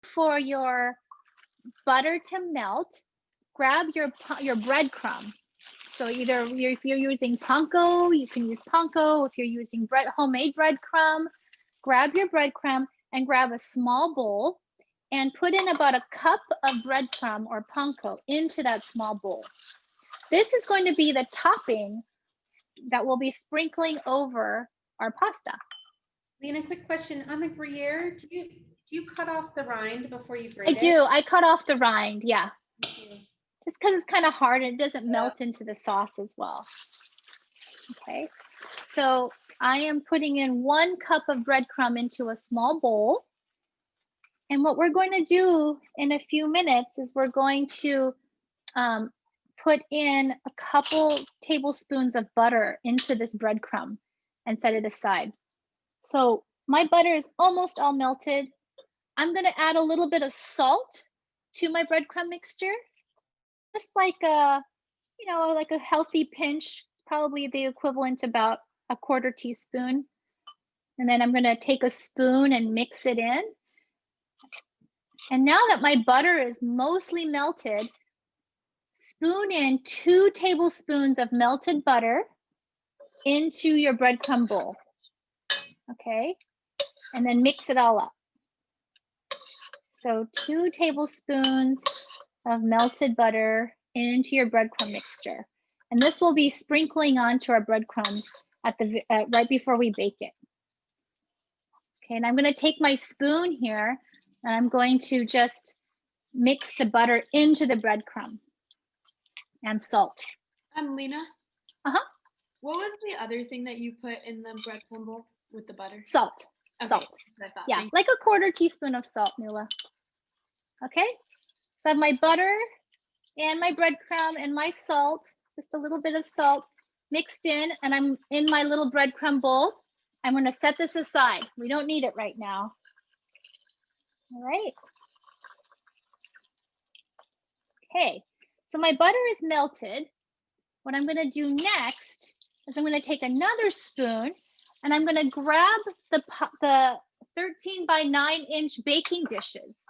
For your butter to melt, grab your breadcrumb. So either if you're using panko, you can use panko. If you're using homemade breadcrumb, grab your breadcrumb and grab a small bowl and put in about a cup of breadcrumb or panko into that small bowl. This is going to be the topping that we'll be sprinkling over our pasta. Lynna, quick question. On the Gruyere, do you cut off the rind before you grate it? I do. I cut off the rind, yeah. Just because it's kind of hard and it doesn't melt into the sauce as well. Okay, so I am putting in 1 cup of breadcrumb into a small bowl. And what we're going to do in a few minutes is we're going to put in a couple tablespoons of butter into this breadcrumb and set it aside. So my butter is almost all melted. I'm going to add a little bit of salt to my breadcrumb mixture, just like a, like a healthy pinch. It's probably the equivalent about a 1/4 teaspoon. And then I'm going to take a spoon and mix it in. And now that my butter is mostly melted, spoon in 2 tablespoons of melted butter into your breadcrumb bowl. Okay, and then mix it all up. So 2 tablespoons of melted butter into your breadcrumb mixture. And this will be sprinkling onto our breadcrumbs right before we bake it. Okay, and I'm going to take my spoon here and I'm going to just mix the butter into the breadcrumb and salt. Lynna? Uh-huh. What was the other thing that you put in the breadcrumb bowl with the butter? Salt. Okay, salt. Yeah, like a 1/4 teaspoon of salt, Nula. Okay, so I have my butter and my breadcrumb and my salt, just a little bit of salt mixed in, and I'm in my little breadcrumb bowl. I'm going to set this aside. We don't need it right now. All right. Okay, so my butter is melted. What I'm going to do next is I'm going to take another spoon and I'm going to grab the 13 by 9 inch baking dishes.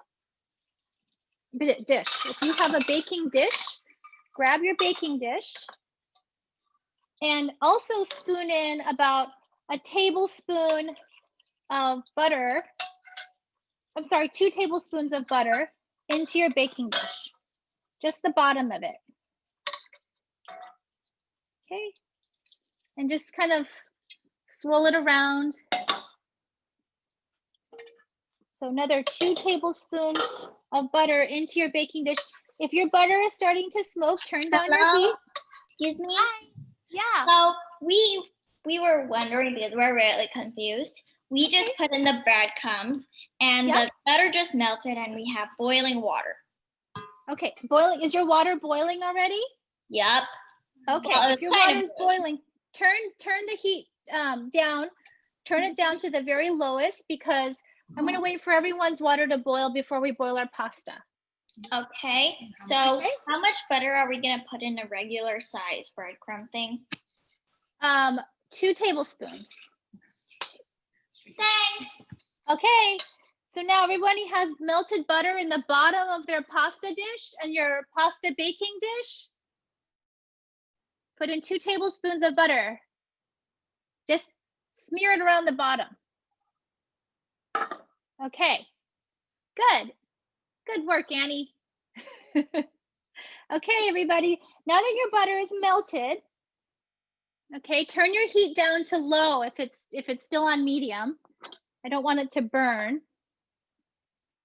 If you have a baking dish, grab your baking dish and also spoon in about a tablespoon of butter. I'm sorry, 2 tablespoons of butter into your baking dish, just the bottom of it. Okay, and just kind of swirl it around. So another 2 tablespoons of butter into your baking dish. If your butter is starting to smoke, turn down your heat. Excuse me? Hi. Yeah. So we were wondering because we're really confused. We just put in the breadcrumbs and the butter just melted and we have boiling water. Okay, boiling. Is your water boiling already? Yep. Okay, well, if your water is boiling, turn the heat down. Turn it down to the very lowest because I'm going to wait for everyone's water to boil before we boil our pasta. Okay, so how much butter are we going to put in a regular size breadcrumb thing? 2 tablespoons. Thanks. Okay, so now everybody has melted butter in the bottom of their pasta dish and your pasta baking dish. Put in 2 tablespoons of butter. Just smear it around the bottom. Okay, good. Good work, Annie. Okay, everybody, now that your butter is melted, okay, turn your heat down to low if it's still on medium. I don't want it to burn.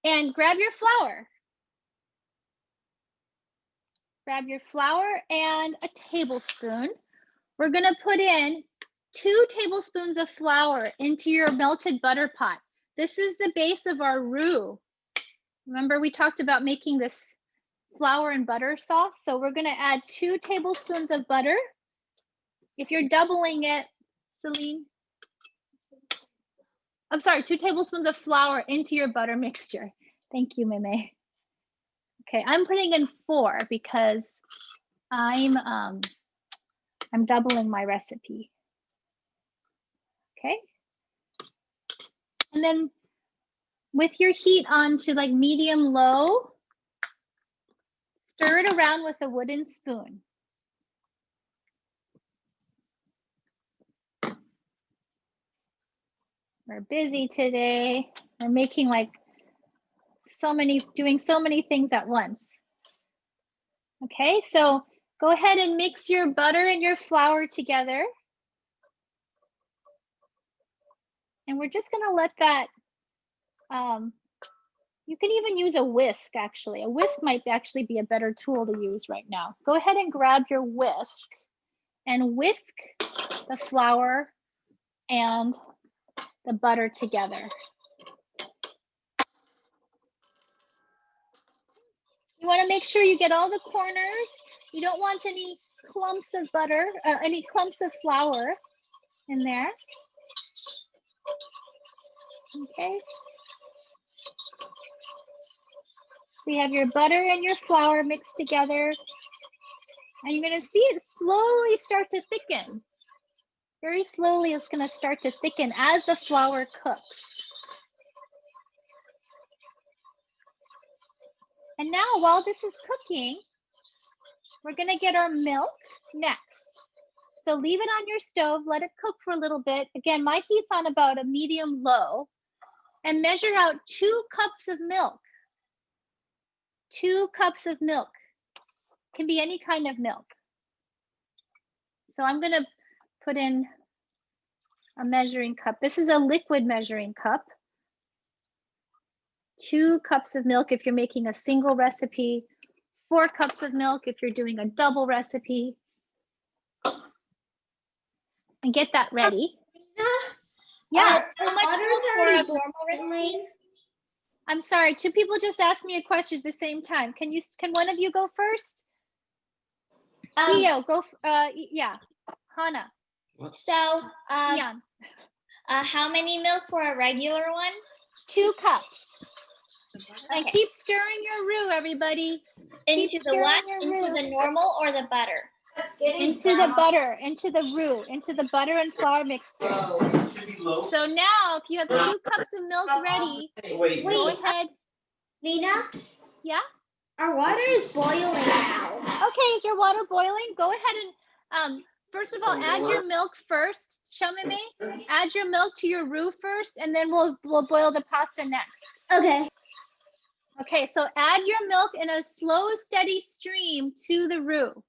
And grab your flour. Grab your flour and a tablespoon. We're going to put in 2 tablespoons of flour into your melted butter pot. This is the base of our roux. Remember, we talked about making this flour and butter sauce. So we're going to add 2 tablespoons of butter. If you're doubling it, Celine, I'm sorry, 2 tablespoons of flour into your butter mixture. Thank you, Meme. Okay, I'm putting in 4 because I'm doubling my recipe. Okay. And then with your heat on to like medium low, stir it around with a wooden spoon. We're busy today. We're making like doing so many things at once. Okay, so go ahead and mix your butter and your flour together. And we're just gonna let that, you can even use a whisk actually. A whisk might actually be a better tool to use right now. Go ahead and grab your whisk and whisk the flour and the butter together. You want to make sure you get all the corners. You don't want any clumps of butter, any clumps of flour in there. Okay. So you have your butter and your flour mixed together. And you're going to see it slowly start to thicken. Very slowly, it's going to start to thicken as the flour cooks. And now while this is cooking, we're going to get our milk next. So leave it on your stove, let it cook for a little bit. Again, my heat's on about a medium low. And measure out 2 cups of milk. 2 cups of milk. Can be any kind of milk. So I'm going to put in a measuring cup. This is a liquid measuring cup. 2 cups of milk if you're making a single recipe. 4 cups of milk if you're doing a double recipe. And get that ready. Yeah. How much milk for a normal recipe? I'm sorry, 2 people just asked me a question at the same time. Can one of you go first? Theo, go. Yeah, Hannah. So, Dion. how many milk for a regular one? 2 cups. Okay. And keep stirring your roux, everybody. Into the what? Into the normal or the butter? Into the butter, into the roux, into the butter and flour mixture. So now, if you have 2 cups of milk ready, go ahead. Lynna? Yeah? Our water is boiling now. Okay, is your water boiling? Go ahead and, first of all, add your milk first. Shamime, add your milk to your roux first, and then we'll boil the pasta next. Okay. Okay, so add your milk in a slow, steady stream to the roux.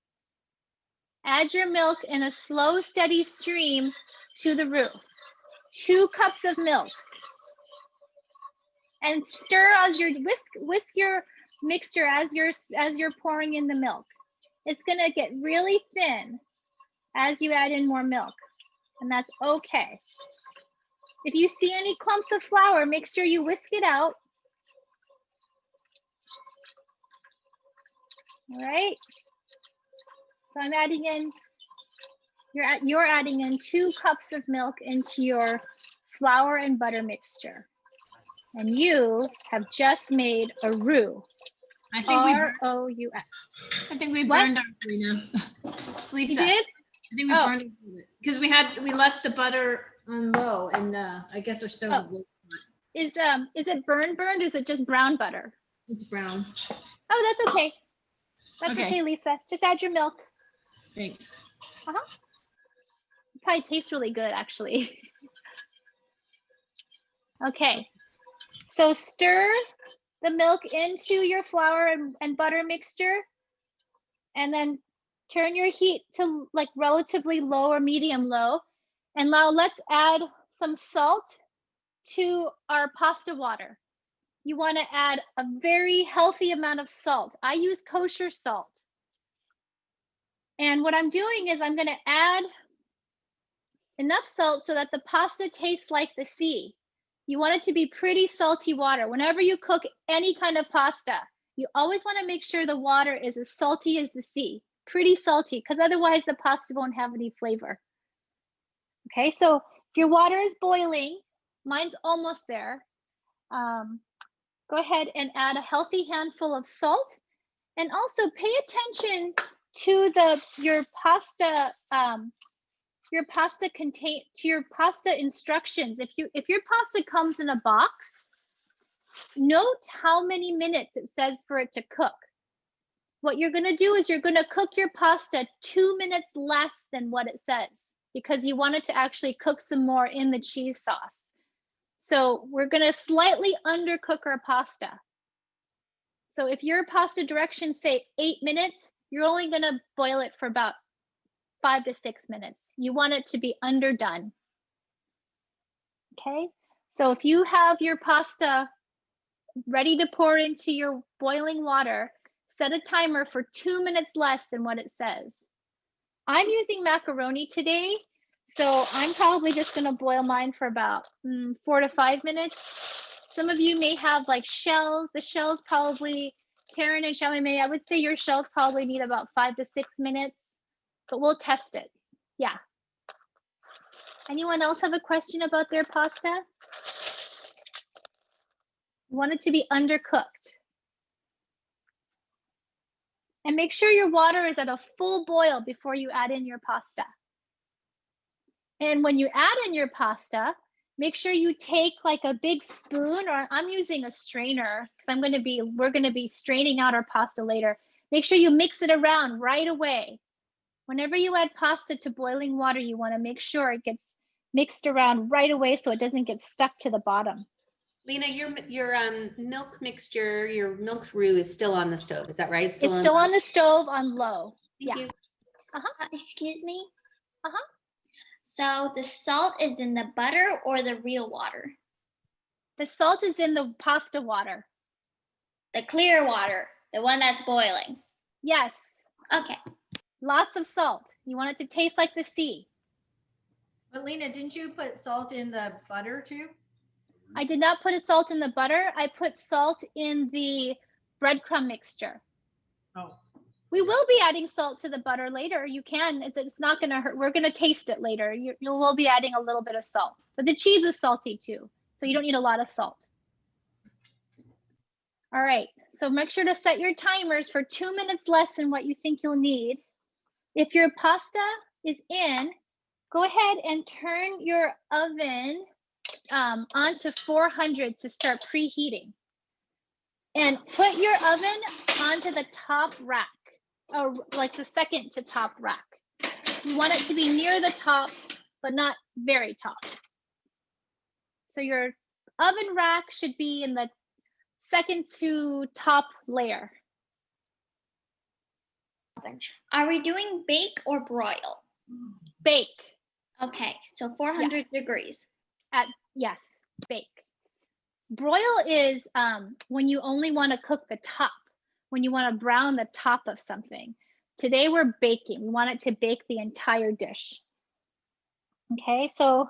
Add your milk in a slow, steady stream to the roux. 2 cups of milk. And stir as you whisk your mixture as you're pouring in the milk. It's gonna get really thin as you add in more milk, and that's okay. If you see any clumps of flour, make sure you whisk it out. All right. So I'm adding in, you're adding in 2 cups of milk into your flour and butter mixture. And you have just made a roux. I think R-O-U-X. I think we burned our Lynna. Lisa. You did? I think we burned it because we left the butter on low, and I guess our stove is low. Is it burned? Is it just brown butter? It's brown. Oh, that's okay. That's okay, Lisa. Just add your milk. Thanks. It probably tastes really good, actually. Okay. So stir the milk into your flour and butter mixture, and then turn your heat to like relatively low or medium low. And now let's add some salt to our pasta water. You want to add a very healthy amount of salt. I use kosher salt. And what I'm doing is I'm going to add enough salt so that the pasta tastes like the sea. You want it to be pretty salty water. Whenever you cook any kind of pasta, you always want to make sure the water is as salty as the sea. Pretty salty, because otherwise the pasta won't have any flavor. Okay, so if your water is boiling, mine's almost there. Go ahead and add a healthy handful of salt, and also pay attention to your pasta instructions. If your pasta comes in a box, note how many minutes it says for it to cook. What you're gonna do is you're gonna cook your pasta 2 minutes less than what it says because you want it to actually cook some more in the cheese sauce. So we're gonna slightly undercook our pasta. So if your pasta directions say 8 minutes, you're only gonna boil it for about 5 to 6 minutes. You want it to be underdone. Okay, so if you have your pasta ready to pour into your boiling water, set a timer for 2 minutes less than what it says. I'm using macaroni today, so I'm probably just gonna boil mine for about 4 to 5 minutes. Some of you may have like shells. The shells probably, Taryn and Shelly May, I would say your shells probably need about 5 to 6 minutes, but we'll test it. Yeah. Anyone else have a question about their pasta? You want it to be undercooked. And make sure your water is at a full boil before you add in your pasta. And when you add in your pasta, make sure you take like a big spoon, or I'm using a strainer because we're gonna be straining out our pasta later. Make sure you mix it around right away. Whenever you add pasta to boiling water, you wanna make sure it gets mixed around right away so it doesn't get stuck to the bottom. Lena, your milk mixture, your milk roux is still on the stove. Is that right? It's still on the stove on low. Thank Yeah. you. Excuse me? Uh-huh. So the salt is in the butter or the real water? The salt is in the pasta water. The clear water, the one that's boiling. Yes. Okay. Lots of salt. You want it to taste like the sea. But Lena, didn't you put salt in the butter too? I did not put salt in the butter. I put salt in the breadcrumb mixture. Oh. We will be adding salt to the butter later. You can. It's not going to hurt. We're going to taste it later. You will be adding a little bit of salt. But the cheese is salty too, so you don't need a lot of salt. All right. So make sure to set your timers for 2 minutes less than what you think you'll need. If your pasta is in, go ahead and turn your oven onto 400 to start preheating. And put your oven onto the top rack, or like the second to top rack. You want it to be near the top, but not very top. So your oven rack should be in the second to top layer. Are we doing bake or broil? Bake. Okay, so 400 degrees. Yes, bake. Broil is when you only want to cook the top, when you want to brown the top of something. Today we're baking. We want it to bake the entire dish. Okay, so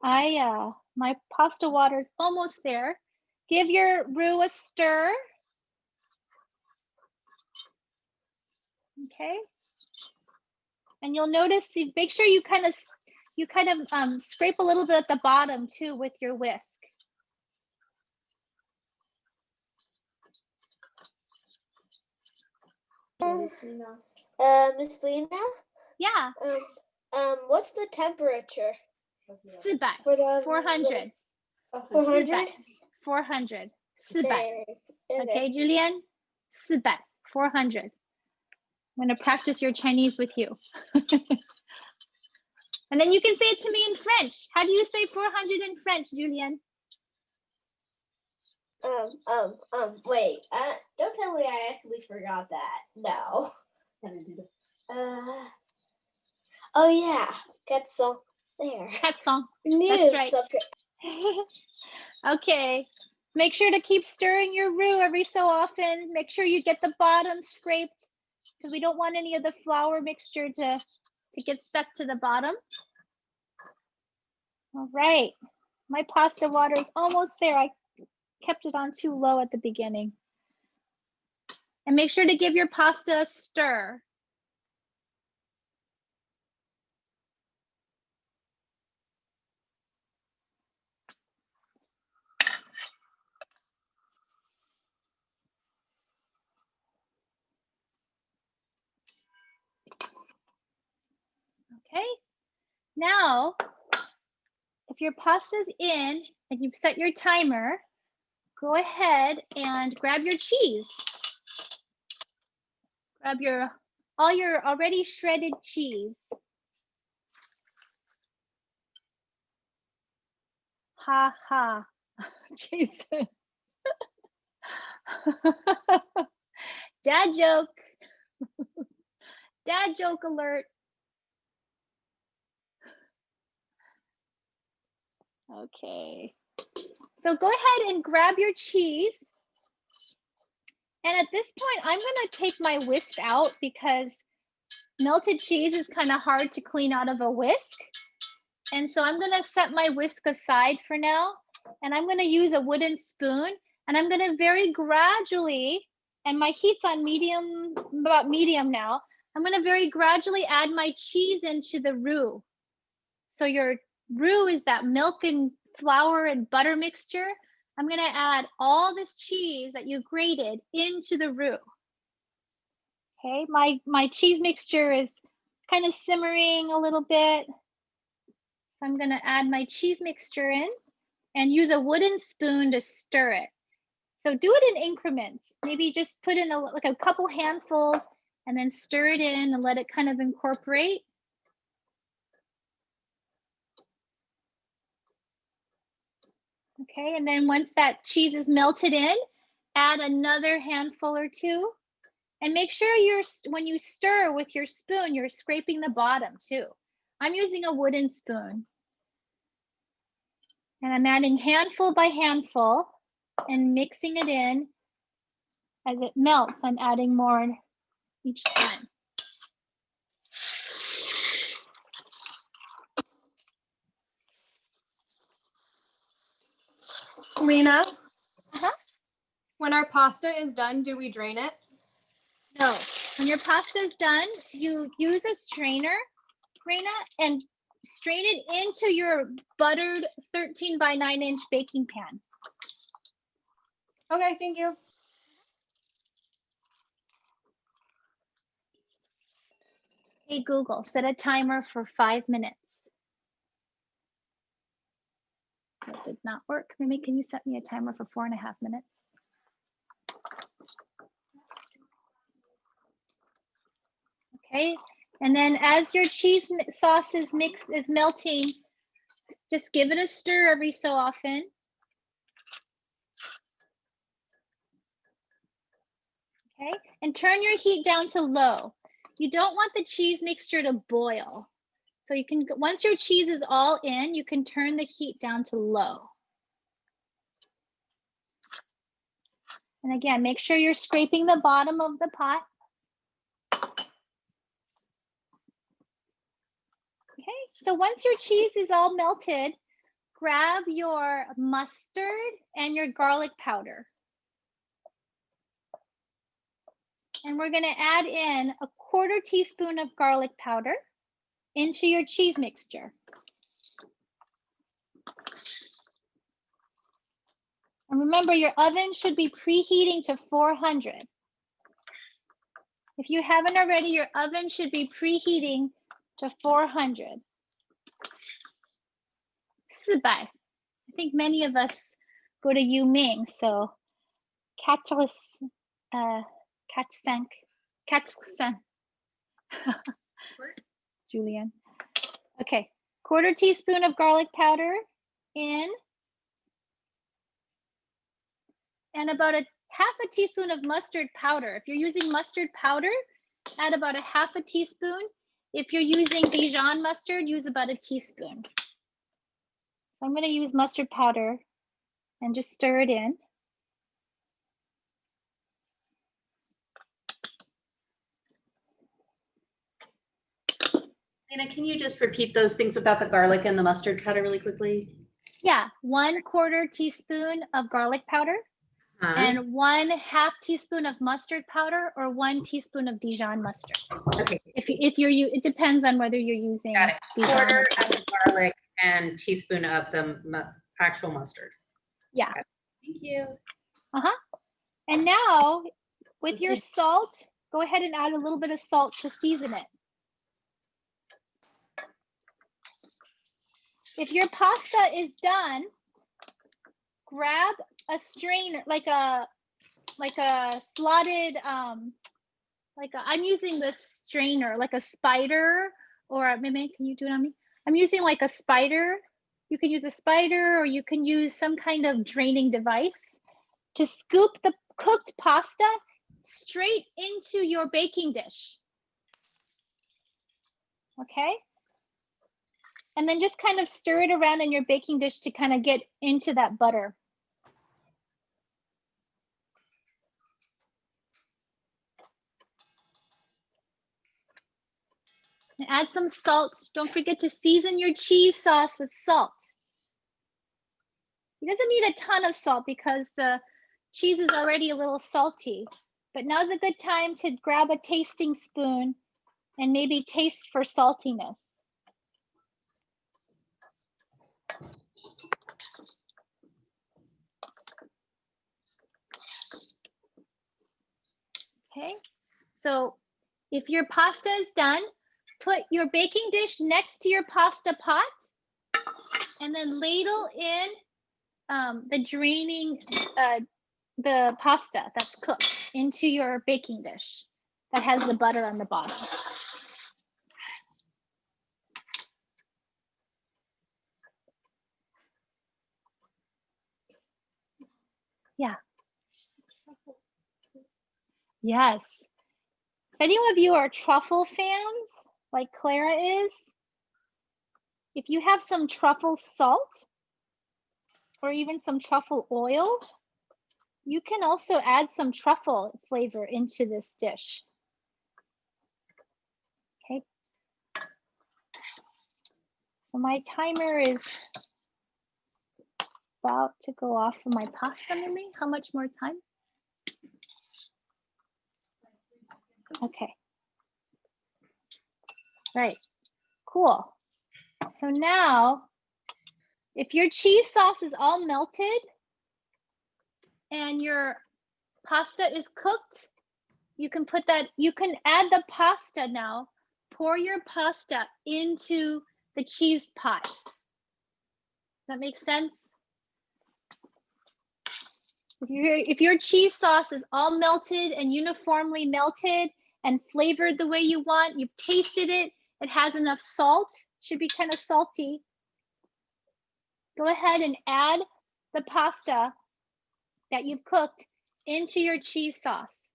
my pasta water is almost there. Give your roux a stir. Okay, and you'll notice, make sure you kind of scrape a little bit at the bottom too with your whisk. Miss Lena? Yeah. What's the temperature? 400. 400? 400. Okay. Okay, Julian? 400. I'm going to practice your Chinese with you. And then you can say it to me in French. How do you say 400 in French, Julian? Wait, don't tell me I actually forgot that. No. Oh yeah, Quetzal. There. Quetzal. That's right. Subject. Okay. Make sure to keep stirring your roux every so often. Make sure you get the bottom scraped because we don't want any of the flour mixture to get stuck to the bottom. All right. My pasta water is almost there. I kept it on too low at the beginning. And make sure to give your pasta a stir. Okay, now if your pasta's in and you've set your timer, go ahead and grab your cheese. Grab all your already shredded cheese. Ha ha, Jason. Dad joke. Dad joke alert. Okay. So go ahead and grab your cheese. And at this point, I'm going to take my whisk out because melted cheese is kind of hard to clean out of a whisk. And so I'm going to set my whisk aside for now. And I'm going to use a wooden spoon. And I'm going to very gradually, and my heat's on medium, about medium now. I'm going to very gradually add my cheese into the roux. So your roux is that milk and flour and butter mixture. I'm going to add all this cheese that you grated into the roux. Okay, my cheese mixture is kind of simmering a little bit. So I'm going to add my cheese mixture in and use a wooden spoon to stir it. So do it in increments. Maybe just put in like a couple handfuls and then stir it in and let it kind of incorporate. Okay, and then once that cheese is melted in, add another handful or two. And make sure when you stir with your spoon, you're scraping the bottom too. I'm using a wooden spoon. And I'm adding handful by handful and mixing it in. As it melts, I'm adding more each time. Lena, when our pasta is done, do we drain it? No, when your pasta is done, you use a strainer, Reina, and strain it into your buttered 13 by 9-inch baking pan. Okay, thank you. Hey Google, set a timer for 5 minutes. That did not work. Mimi, can you set me a timer for 4.5 minutes? Okay, and then as your cheese sauce is melting, just give it a stir every so often. Okay, and turn your heat down to low. You don't want the cheese mixture to boil. So you can, once your cheese is all in, you can turn the heat down to low. And again, make sure you're scraping the bottom of the pot. Okay, so once your cheese is all melted, grab your mustard and your garlic powder. And we're gonna add in a 1/4 teaspoon of garlic powder into your cheese mixture. And remember, your oven should be preheating to 400. If you haven't already, your oven should be preheating to 400. 400. I think many of us go to Yuming, so Julian. Okay, 1/4 teaspoon of garlic powder in, and about 1/2 teaspoon of mustard powder. If you're using mustard powder, add about 1/2 teaspoon. If you're using Dijon mustard, use about 1 teaspoon. So I'm going to use mustard powder and just stir it in. Lynna, can you just repeat those things about the garlic and the mustard powder really quickly? Yeah, 1/4 teaspoon of garlic powder and 1/2 teaspoon of mustard powder or 1 teaspoon of Dijon mustard. Okay. If you're, it depends on whether you're using Got it. Dijon 1/4 or of the garlic and teaspoon of the actual mustard. yeah. Thank you. And now with your salt, go ahead and add a little bit of salt to season it. If your pasta is done, grab strainer, like a slotted, I'm using this strainer, like a spider, or maybe, can you do it on me? I'm using like a spider. You can use a spider, or you can use some kind of draining device to scoop the cooked pasta straight into your baking dish. Okay? And then just kind of stir it around in your baking dish to kind of get into that butter. And add some salt. Don't forget to season your cheese sauce with salt. It doesn't need a ton of salt because the cheese is already a little salty, but now's a good time to grab a tasting spoon and maybe taste for saltiness. Okay, so if your pasta is done, put your baking dish next to your pasta pot and then ladle in the draining, the pasta that's cooked into your baking dish that has the butter on the bottom. Yeah. Yes. If any of you are truffle fans, like Clara is, if you have some truffle salt or even some truffle oil, you can also add some truffle flavor into this dish. Okay. So my timer is about to go off for my pasta, Mimi. How much more time? Okay. Right. Cool. So now, if your cheese sauce is all melted and your pasta is cooked, you can put that, you can add the pasta now. Pour your pasta into the cheese pot. Does that make sense? If your cheese sauce is all melted and uniformly melted and flavored the way you want, you've tasted it, it has enough salt, should be kind of salty. Go ahead and add the pasta that you've cooked into your cheese sauce.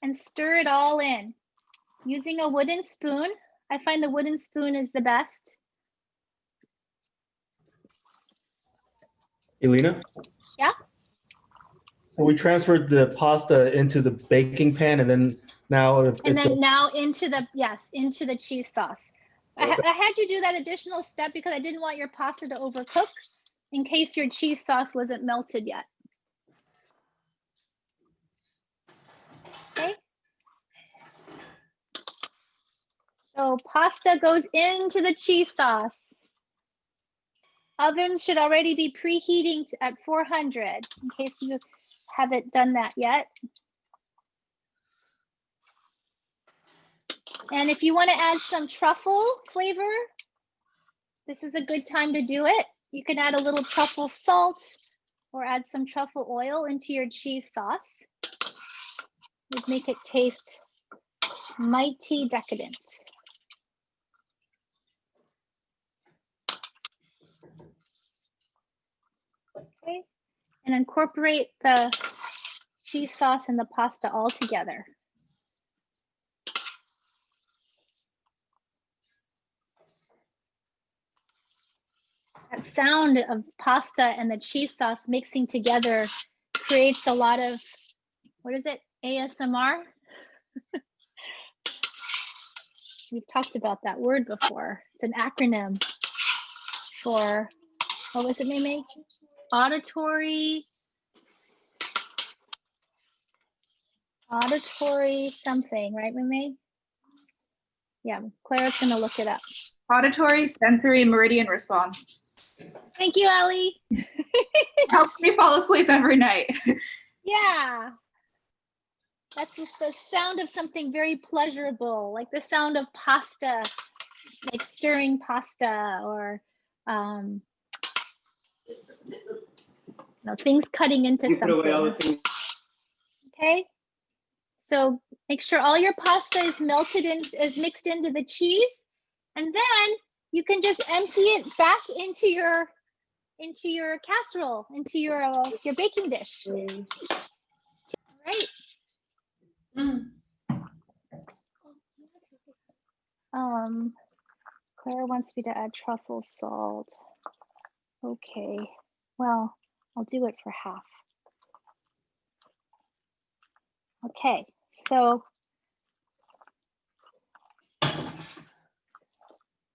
And stir it all in. Using a wooden spoon. I find the wooden spoon is the best. Lynna? Yeah? So we transferred the pasta into the baking pan and then now Now into the, yes, into the cheese sauce. I had you do that additional step because I didn't want your pasta to overcook in case your cheese sauce wasn't melted yet. Okay. So pasta goes into the cheese sauce. Ovens should already be preheating at 400 in case you haven't done that yet. And if you want to add some truffle flavor, this is a good time to do it. You can add a little truffle salt or add some truffle oil into your cheese sauce. It would make it taste mighty decadent. Okay, and incorporate the cheese sauce and the pasta all together. That sound of pasta and the cheese sauce mixing together creates a lot of, what is it, ASMR? We've talked about that word before. It's an acronym for, what was it, Mimi? Auditory something, right, Mimi? Yeah, Clara's gonna look it up. Auditory sensory meridian response. Thank you, Ellie. Helps me fall asleep every night. Yeah. That's the sound of something very pleasurable, like the sound of pasta, like stirring pasta or things cutting into You put away all the something. things. Okay, so make sure all your pasta is mixed into the cheese, and then you can just empty it back into your casserole, into your baking dish. All right. Claire wants me to add truffle salt. Okay, well, I'll do it for half. Okay, so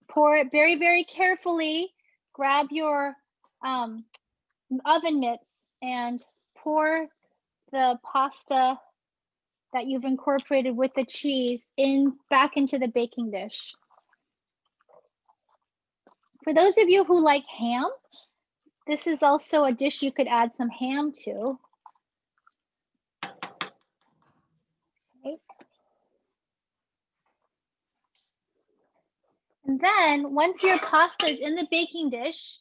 pour it very, very carefully. Grab your oven mitts and pour the pasta that you've incorporated with the cheese back into the baking dish. For those of you who like ham, this is also a dish you could add some ham to. Okay. And then once your pasta is in the baking dish,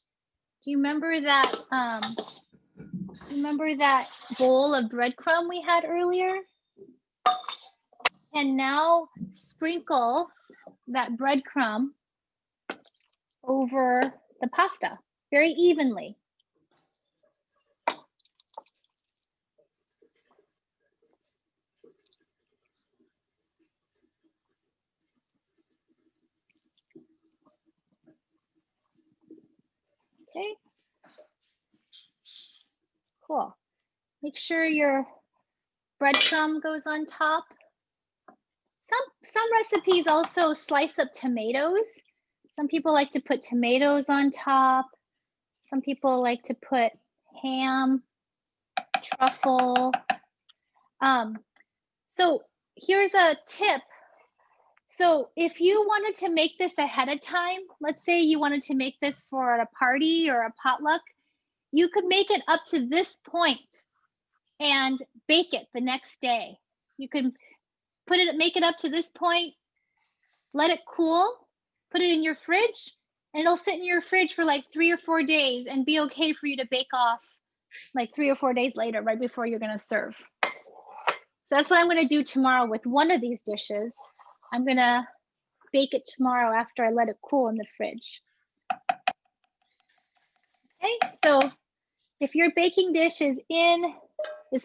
do you remember that bowl of breadcrumb we had earlier? And now sprinkle that breadcrumb over the pasta very evenly. Okay. Cool. Make sure your breadcrumb goes on top. Some recipes also slice up tomatoes. Some people like to put tomatoes on top. Some people like to put ham, truffle. So here's a tip. So if you wanted to make this ahead of time, let's say you wanted to make this for a party or a potluck, you could make it up to this point and bake it the next day. You could make it up to this point, let it cool, put it in your fridge, and it'll sit in your fridge for like 3 or 4 days and be okay for you to bake off like 3 or 4 days later, right before you're gonna serve. So that's what I'm gonna do tomorrow with one of these dishes. I'm gonna bake it tomorrow after I let it cool in the fridge. Okay, so if your baking dish is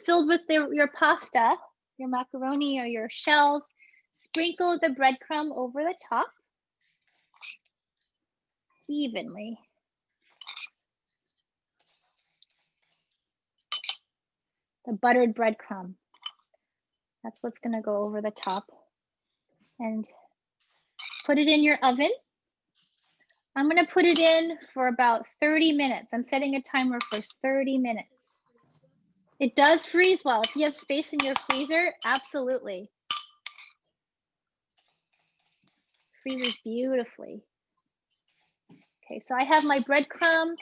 filled with your pasta, your macaroni or your shells, sprinkle the breadcrumb over the top evenly. The buttered breadcrumb. That's what's gonna go over the top. And put it in your oven. I'm gonna put it in for about 30 minutes. I'm setting a timer for 30 minutes. It does freeze well. If you have space in your freezer, absolutely. Freezes beautifully. Okay, so I have my breadcrumb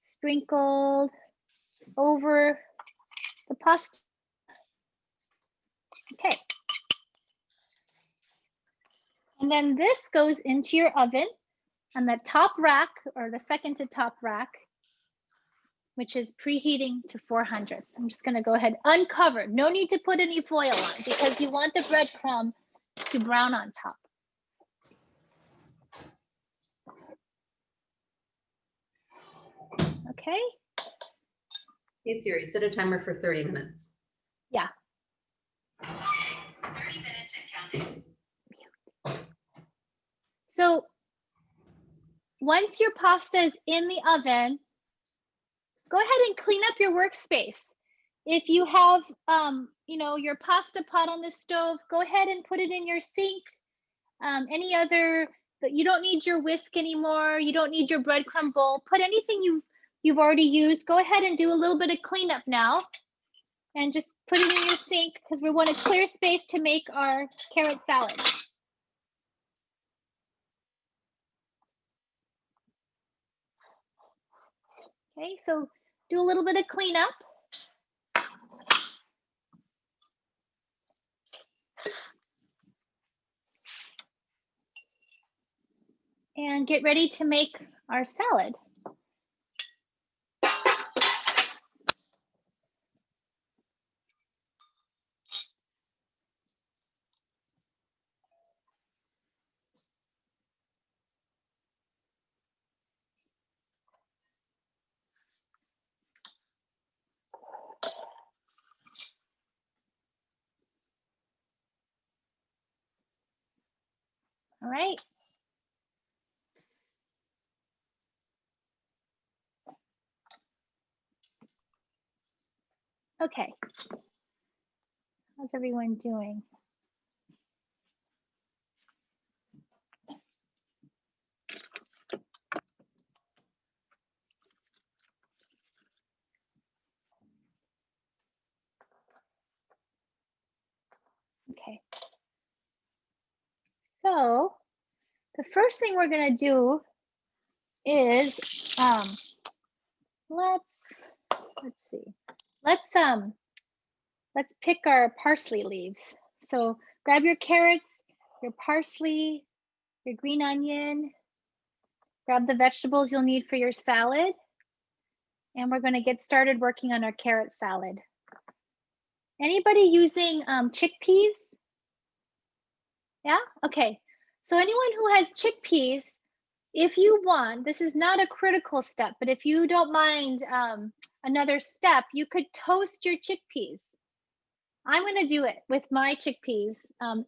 sprinkled over the pasta. Okay. And then this goes into your oven on the top rack, or the second to top rack, which is preheating to 400. I'm just gonna go ahead, uncover. No need to put any foil on because you want the breadcrumb to brown on top. Okay. Hey Siri, set a timer for 30 minutes. Yeah. 30 minutes and counting. So once your pasta is in the oven, go ahead and clean up your workspace. If you have, your pasta pot on the stove, go ahead and put it in your sink. You don't need your whisk anymore. You don't need your breadcrumb bowl. Put anything you've already used. Go ahead and do a little bit of cleanup now, and just put it in your sink because we want a clear space to make our carrot salad. Okay, so do a little bit of cleanup. And get ready to make our salad. All right. Okay. How's everyone doing? Okay. So the first thing we're going to do is let's see. Let's pick our parsley leaves. So grab your carrots, your parsley, your green onion, grab the vegetables you'll need for your salad. And we're going to get started working on our carrot salad. Anybody using chickpeas? Yeah, okay. So anyone who has chickpeas, if you want, this is not a critical step, but if you don't mind another step, you could toast your chickpeas. I'm gonna do it with my chickpeas.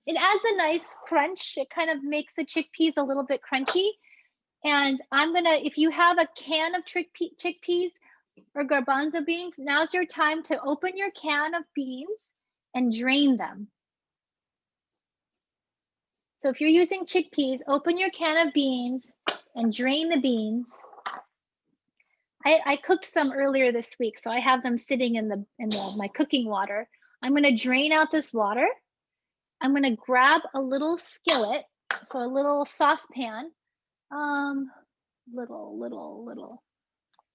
It adds a nice crunch. It kind of makes the chickpeas a little bit crunchy. And I'm gonna, if you have a can of chickpeas or garbanzo beans, now's your time to open your can of beans and drain them. So if you're using chickpeas, open your can of beans and drain the beans. I cooked some earlier this week, so I have them sitting in my cooking water. I'm gonna drain out this water. I'm gonna grab a little skillet, so a little saucepan. Little.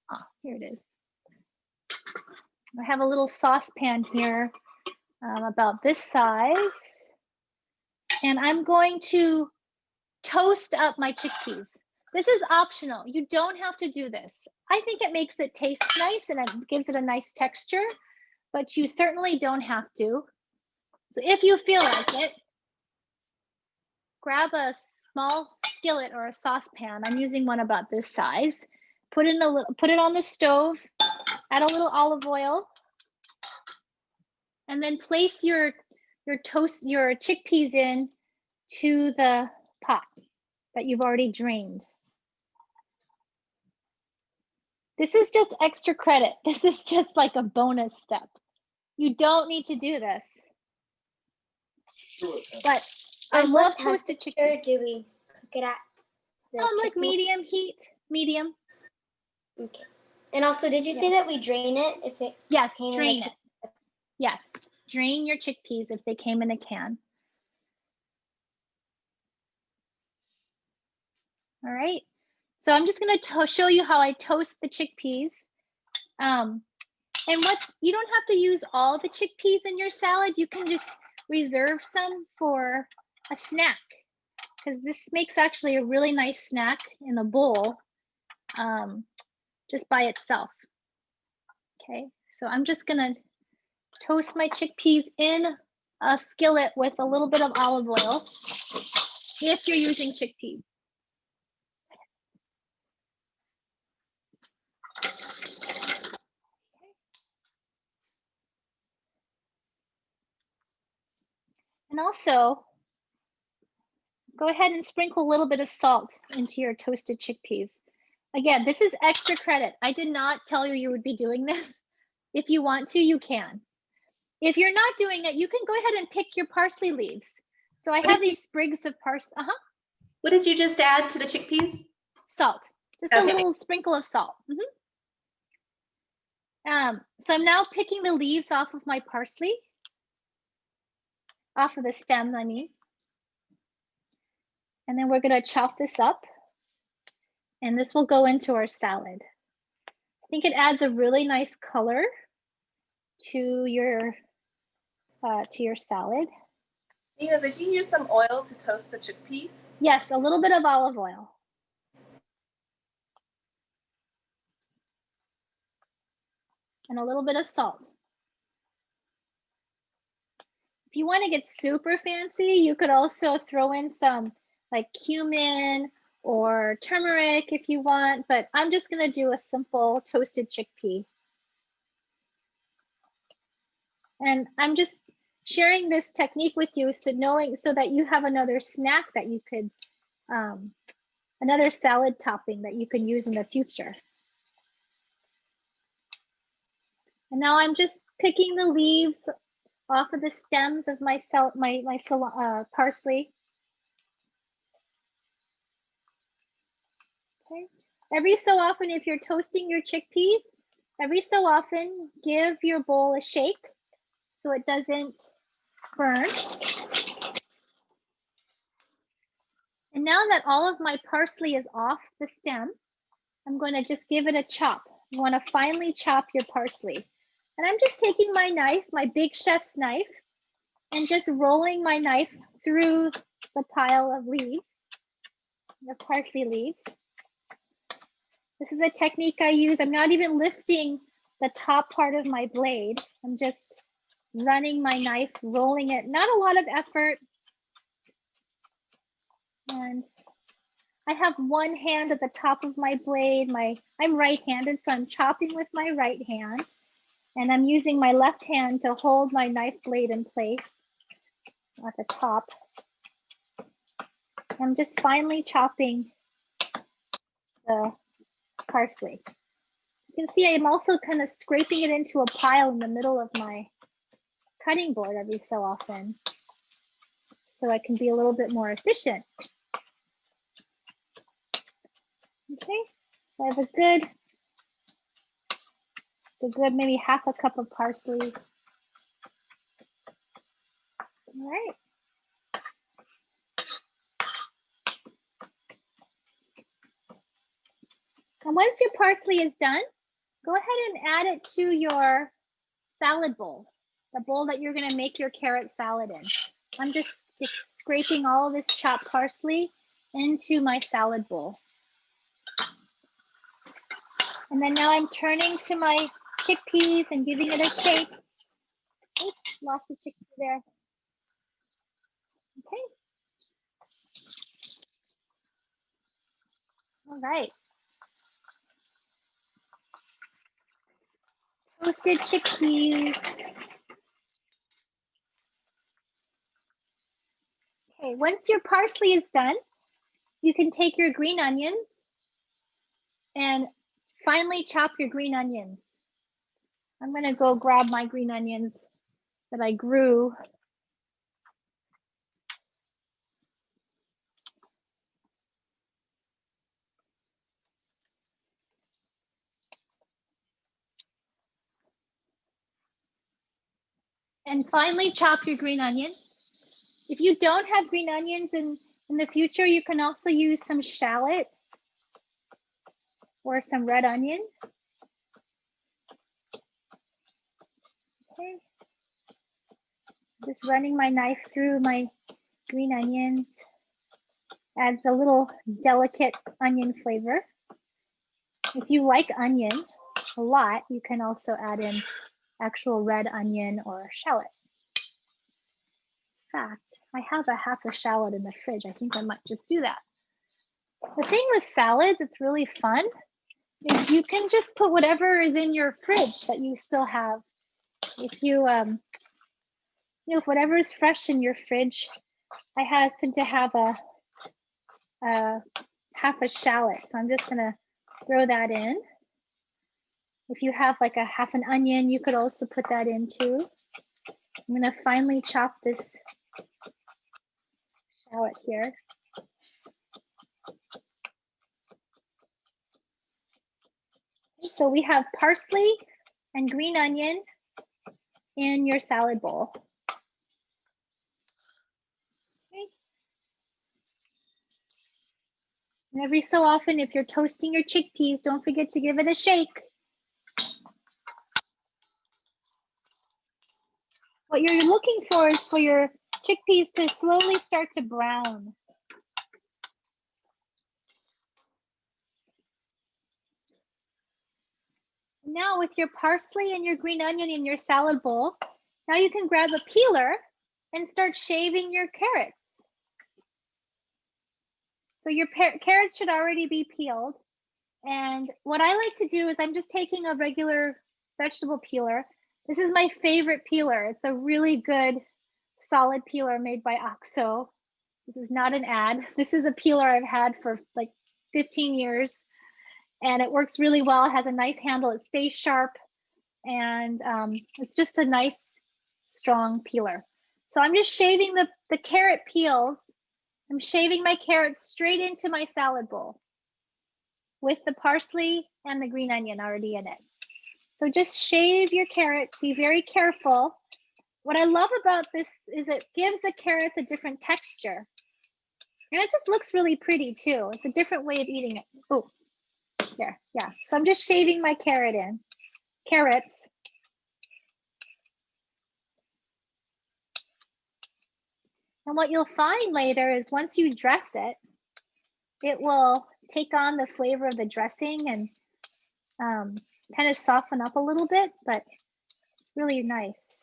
Ah, here it is. I have a little saucepan here about this size. And I'm going to toast up my chickpeas. This is optional. You don't have to do this. I think it makes it taste nice and it gives it a nice texture, but you certainly don't have to. So if you feel like it, grab a small skillet or a saucepan. I'm using one about this size. Put it on the stove, add a little olive oil, and then place your chickpeas in to the pot that you've already drained. This is just extra credit. This is just like a bonus step. You don't need to do this. But I love toasted chickpeas. Do we cook it at? Like medium heat, medium. Okay. And also, did you say that we drain it if it? Yes, drain it. Yes, drain your chickpeas if they came in a can. All right. So I'm just going to show you how I toast the chickpeas. And you don't have to use all the chickpeas in your salad. You can just reserve some for a snack, because this makes actually a really nice snack in a bowl just by itself. Okay, so I'm just going to toast my chickpeas in a skillet with a little bit of olive oil if you're using chickpeas. And also, go ahead and sprinkle a little bit of salt into your toasted chickpeas. Again, this is extra credit. I did not tell you would be doing this. If you want to, you can. If you're not doing it, you can go ahead and pick your parsley leaves. So I have these sprigs of parsley. What did you just add to the chickpeas? Salt, just a little sprinkle of salt. So I'm now picking the leaves off of my parsley. Off of the stem, I mean. And then we're going to chop this up. And this will go into our salad. I think it adds a really nice color to your salad. Nina, did you use some oil to toast the chickpeas? Yes, a little bit of olive oil. And a little bit of salt. If you want to get super fancy, you could also throw in some like cumin or turmeric if you want, but I'm just going to do a simple toasted chickpea. And I'm just sharing this technique with you so that you have another snack that you could another salad topping that you can use in the future. And now I'm just picking the leaves off of the stems of my parsley. Okay. Every so often, if you're toasting your chickpeas, every so often give your bowl a shake so it doesn't burn. And now that all of my parsley is off the stem, I'm going to just give it a chop. You want to finely chop your parsley. And I'm just taking my knife, my big chef's knife, and just rolling my knife through the pile of leaves, the parsley leaves. This is a technique I use. I'm not even lifting the top part of my blade. I'm just running my knife, rolling it. Not a lot of effort. And I have one hand at the top of my blade. I'm right-handed, so I'm chopping with my right hand. And I'm using my left hand to hold my knife blade in place at the top. I'm just finely chopping the parsley. You can see I'm also kind of scraping it into a pile in the middle of my cutting board every so often, so I can be a little bit more efficient. Okay, so I have a good maybe half a cup of parsley. All right. And once your parsley is done, go ahead and add it to your salad bowl, the bowl that you're going to make your carrot salad in. I'm just scraping all of this chopped parsley into my salad bowl. And then now I'm turning to my chickpeas and giving it a shake. Oops, lost the chickpea there. Okay. All right. Toasted chickpeas. Okay, once your parsley is done, you can take your green onions and finely chop your green onions. I'm going to go grab my green onions that I grew. And finely chop your green onions. If you don't have green onions in the future, you can also use some shallot or some red onion. Okay. Just running my knife through my green onions. Adds a little delicate onion flavor. If you like onion a lot, you can also add in actual red onion or shallot. In fact, I have a half a shallot in the fridge. I think I might just do that. The thing with salads, it's really fun, is you can just put whatever is in your fridge that you still have. If you, if whatever is fresh in your fridge, I happen to have a half a shallot, so I'm just gonna throw that in. If you have like a half an onion, you could also put that in too. I'm gonna finely chop this shallot here. So we have parsley and green onion in your salad bowl. Okay. And every so often, if you're toasting your chickpeas, don't forget to give it a shake. What you're looking for is for your chickpeas to slowly start to brown. Now with your parsley and your green onion in your salad bowl, now you can grab a peeler and start shaving your carrots. So your carrots should already be peeled. And what I like to do is I'm just taking a regular vegetable peeler. This is my favorite peeler. It's a really good solid peeler made by OXO. This is not an ad. This is a peeler I've had for like 15 years, and it works really well. It has a nice handle. It stays sharp, and it's just a nice, strong peeler. So I'm just shaving the carrot peels. I'm shaving my carrots straight into my salad bowl with the parsley and the green onion already in it. So just shave your carrot. Be very careful. What I love about this is it gives the carrots a different texture. And it just looks really pretty too. It's a different way of eating it. Oh, there, yeah. So I'm just shaving my carrots. And what you'll find later is once you dress it, it will take on the flavor of the dressing and kind of soften up a little bit, but it's really nice.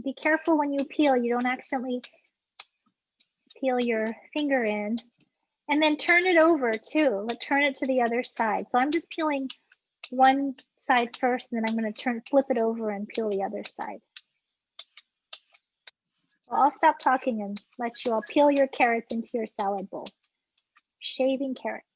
Be careful when you peel, you don't accidentally peel your finger in. And then turn it over too. Turn it to the other side. So I'm just peeling one side first, and then I'm going to flip it over and peel the other side. So I'll stop talking and let you all peel your carrots into your salad bowl. Shaving carrots.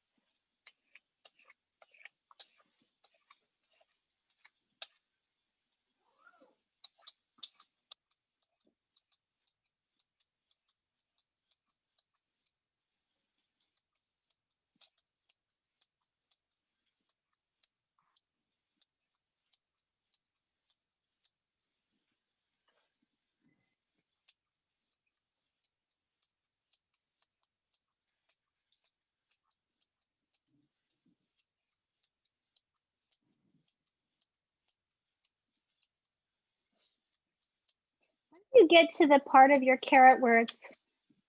Once you get to the part of your carrot where it's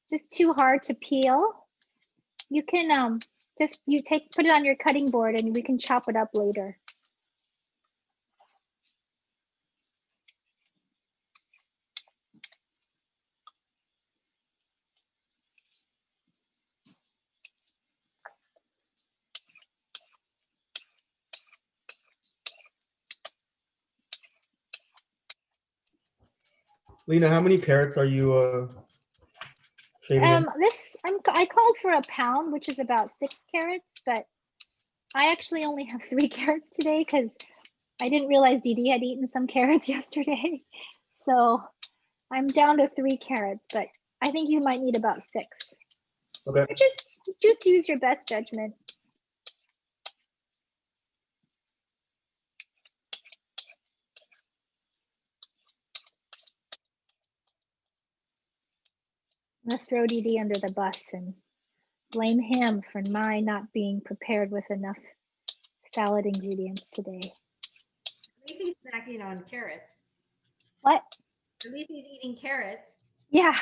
just too hard to peel, you can put it on your cutting board and we can chop it up later. Lena, how many carrots are you shaving? I called for a pound, which is about 6 carrots, but I actually only have 3 carrots today because I didn't realize Dee Dee had eaten some carrots yesterday. So I'm down to 3 carrots, but I think you might need about 6. Okay. Or just use your best judgment. I'm gonna throw Dee Dee under the bus and blame him for my not being prepared with enough salad ingredients today. At least he's snacking on carrots. What? At least he's eating carrots. Yeah.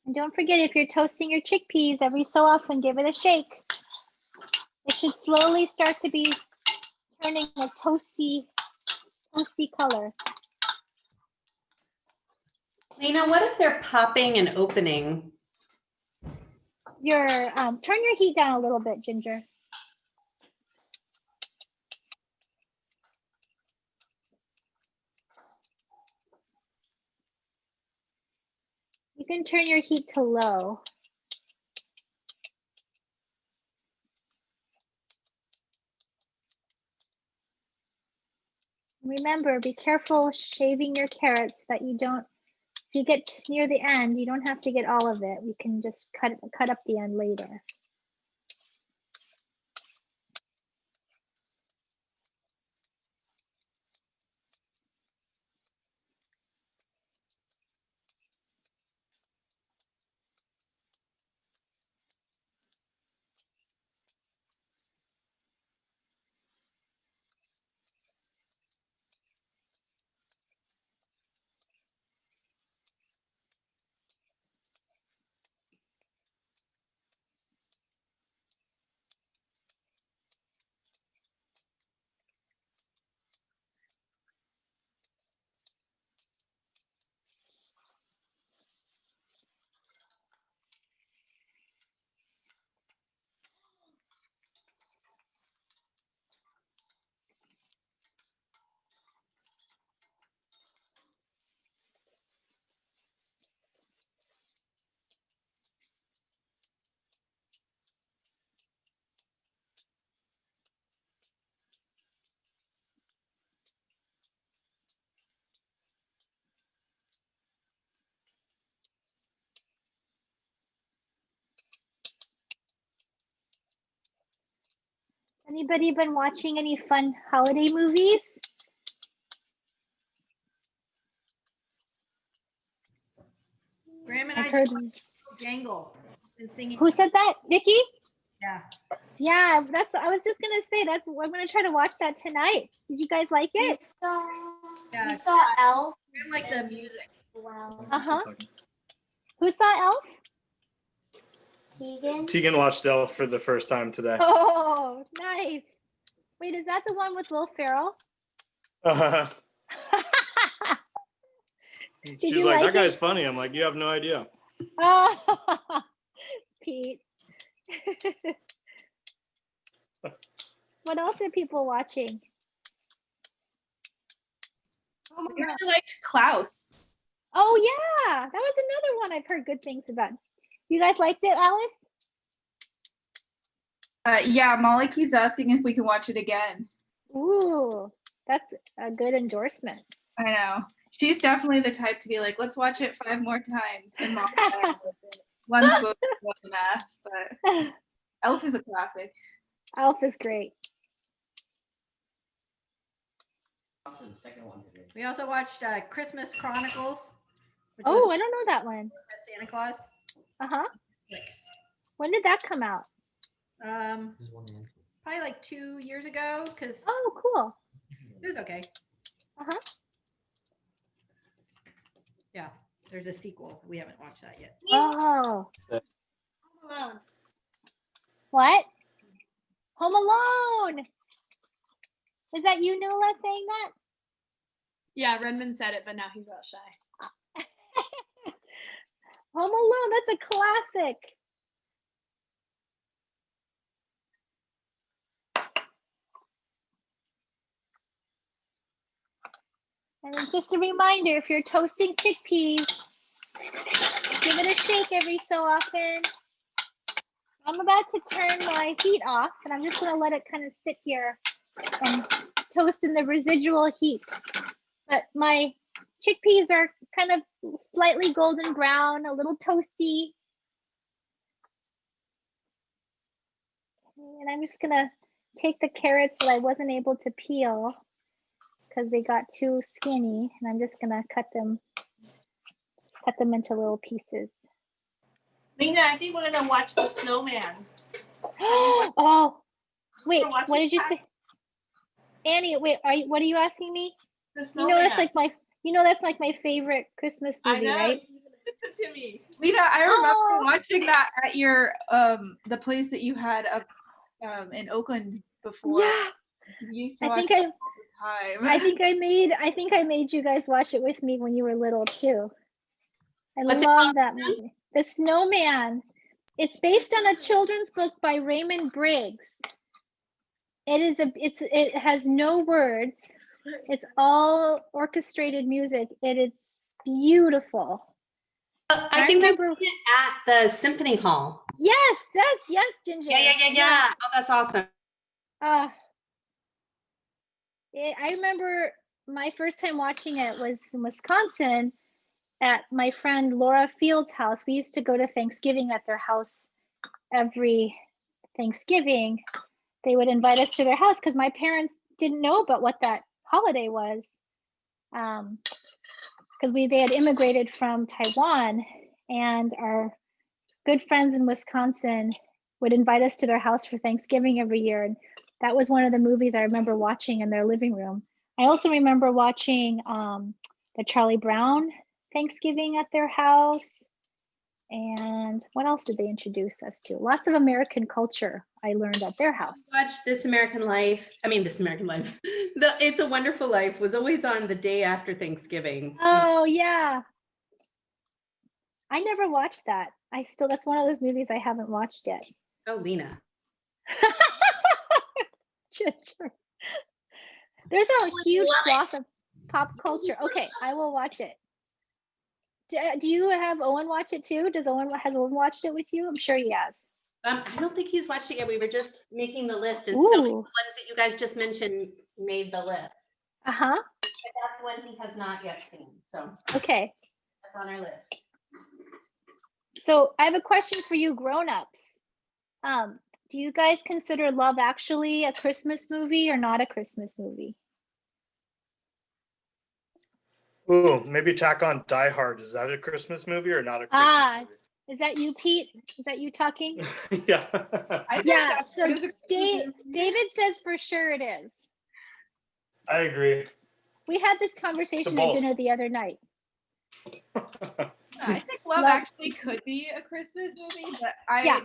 And don't forget, if you're toasting your chickpeas, every so often give it a shake. It should slowly start to be turning a toasty color. Lena, what if they're popping and opening? Turn your heat down a little bit, Ginger. You can turn your heat to low. Remember, be careful shaving your carrots so that you don't, if you get near the end, you don't have to get all of it. We can just cut up the end later. Anybody been watching any fun holiday movies? Graham and I've I heard. just watched Jangle and singing. Who said that? Vicky? Yeah. Yeah, that's. I was just gonna say that's. I'm gonna try to watch that tonight. Did you guys like We it? saw, Yeah. we saw Elf. Graham liked the music. Wow. Who saw Elf? Tegan. Tegan watched Elf for the first time today. Oh, nice. Wait, is that the one with Will Ferrell? She's you like, like that guy's it? funny. I'm like, you have no idea. Oh, Pete. What else are people watching? I really liked Klaus. Oh yeah, that was another one I've heard good things about. You guys liked it, Alice? Yeah, Molly keeps asking if we can watch it again. Ooh, that's a good endorsement. I know. She's definitely the type to be like, let's watch it 5 more times. And Molly once was enough, but Elf is a classic. Elf is great. We also watched Christmas Chronicles. Which Oh, was I don't know that one. Santa Claus. Uh-huh. When did that come out? Probably like 2 years ago, because Oh, cool. it was okay. Uh-huh. Yeah, there's a sequel. We haven't watched that yet. Oh. Alone. What? Home Alone. Is that you, Nola, saying that? Yeah, Redmond said it, but now he's all shy. Home Alone, that's a classic. And then just a reminder, if you're toasting chickpeas, give it a shake every so often. I'm about to turn my heat off, and I'm just gonna let it kind of sit here and toast in the residual heat. But my chickpeas are kind of slightly golden brown, a little toasty. And I'm just gonna take the carrots that I wasn't able to peel because they got too skinny, and I'm just gonna cut them into little pieces. Lena, I think we're gonna watch The Snowman. Oh, wait, watching what did you that? say? Annie, wait, what are you asking me? The You Snowman. know that's like my favorite Christmas I movie, know. right? Listen to me. Lena, I remember Oh. watching that at your the place that you had up in Oakland before. Yeah. You used to I watch think it all the time. I think I made you guys watch it with me when you were little too. I What's it love called that again? movie. The Snowman. It's based on a children's book by Raymond Briggs. It has no words. It's all orchestrated music. It's beautiful. I think we put it at the Symphony Hall. Yes, Ginger. Yeah. Oh, that's awesome. I remember my first time watching it was in Wisconsin at my friend Laura Field's house. We used to go to Thanksgiving at their house every Thanksgiving. They would invite us to their house because my parents didn't know about what that holiday was. Because they had immigrated from Taiwan, and our good friends in Wisconsin would invite us to their house for Thanksgiving every year. And that was one of the movies I remember watching in their living room. I also remember watching the Charlie Brown Thanksgiving at their house. And what else did they introduce us to? Lots of American culture I learned at their house. Watch This American Life. The It's a Wonderful Life was always on the day after Thanksgiving. Oh yeah. I never watched that. That's one of those movies I haven't watched yet. Oh, Lena. There's a huge swath of pop culture. Okay, I will watch it. Do you have Owen watch it too? Has Owen watched it with you? I'm sure he has. I don't think he's watched it yet. We were just making the list, and Ooh. so many ones that you guys just mentioned made the list. Uh-huh. But that's one he has not yet seen. So Okay. that's on our list. So I have a question for you grown-ups. Do you guys consider Love Actually a Christmas movie or not a Christmas movie? Ooh, maybe tack on Die Hard. Is that a Christmas movie or not a Ah, is that you, Pete? Is that you talking? movie? Yeah. I think Yeah, that's so what is a- David says for sure it is. I agree. We had this conversation at both. dinner the other night. I think Love Actually could be a Christmas movie, but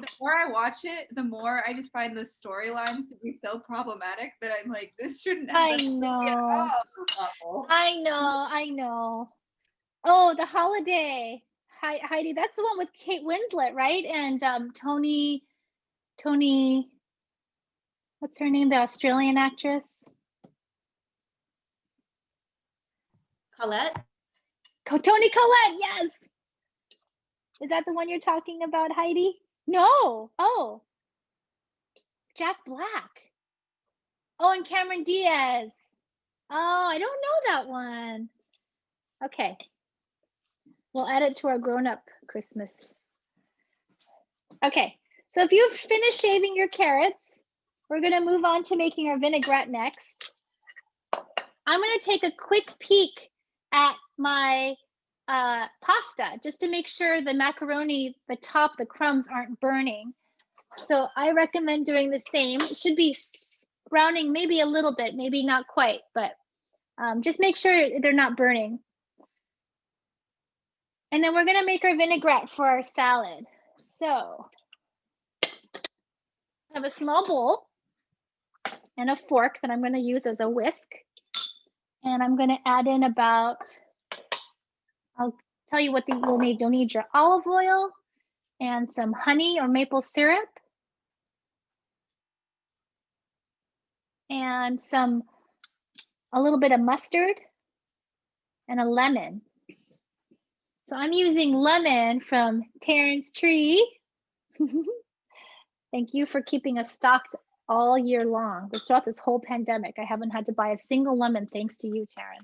the more I watch it, the more I just find the storylines to be so problematic that I'm like, this shouldn't have I been a movie at know. all. I know. Oh, The Holiday. Heidi, that's the one with Kate Winslet, right? And Tony, what's her name? The Australian actress? Colette? Toni Collette, yes. Is that the one you're talking about, Heidi? No. Oh. Jack Black. Oh, and Cameron Diaz. Oh, I don't know that one. Okay. We'll add it to our grown-up Christmas. Okay. So if you've finished shaving your carrots, we're going to move on to making our vinaigrette next. I'm going to take a quick peek at my pasta just to make sure the macaroni, the crumbs aren't burning. So I recommend doing the same. It should be browning maybe a little bit, maybe not quite, but just make sure they're not burning. And then we're going to make our vinaigrette for our salad. So I have a small bowl and a fork that I'm going to use as a whisk. And I'm going to add in about, I'll tell you what you'll need. You'll need your olive oil and some honey or maple syrup and a little bit of mustard and a lemon. So I'm using lemon from Terrence Tree. Thank you for keeping us stocked all year long. Throughout this whole pandemic, I haven't had to buy a single lemon thanks to you, Taryn.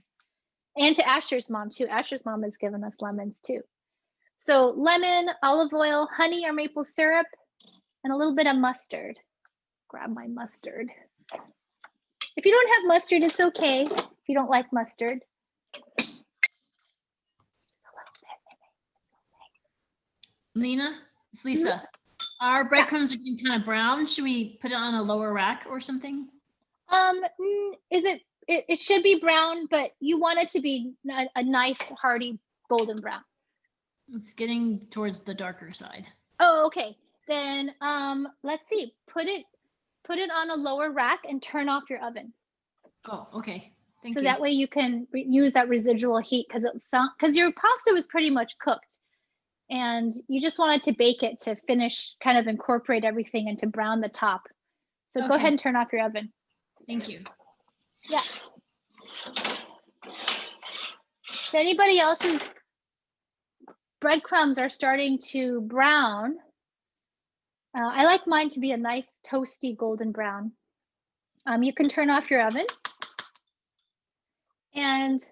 And to Asher's mom too. Asher's mom has given us lemons too. So lemon, olive oil, honey or maple syrup, and a little bit of mustard. Grab my mustard. If you don't have mustard, it's okay if you don't like mustard. Just a little bit. Lena, it's Lisa. Our breadcrumbs are getting kind of brown. Should we put it on a lower rack or something? It should be brown, but you want it to be a nice hearty golden brown. It's getting towards the darker side. Oh, okay. Then let's see. Put it on a lower rack and turn off your oven. Oh, okay. Thank so you. that way you can use that residual heat because your pasta was pretty much cooked. And you just wanted to bake it to finish, kind of incorporate everything and to brown the top. So go ahead and turn off your oven. Thank you. Yeah. If anybody else's breadcrumbs are starting to brown, I like mine to be a nice toasty golden brown. You can turn off your oven. And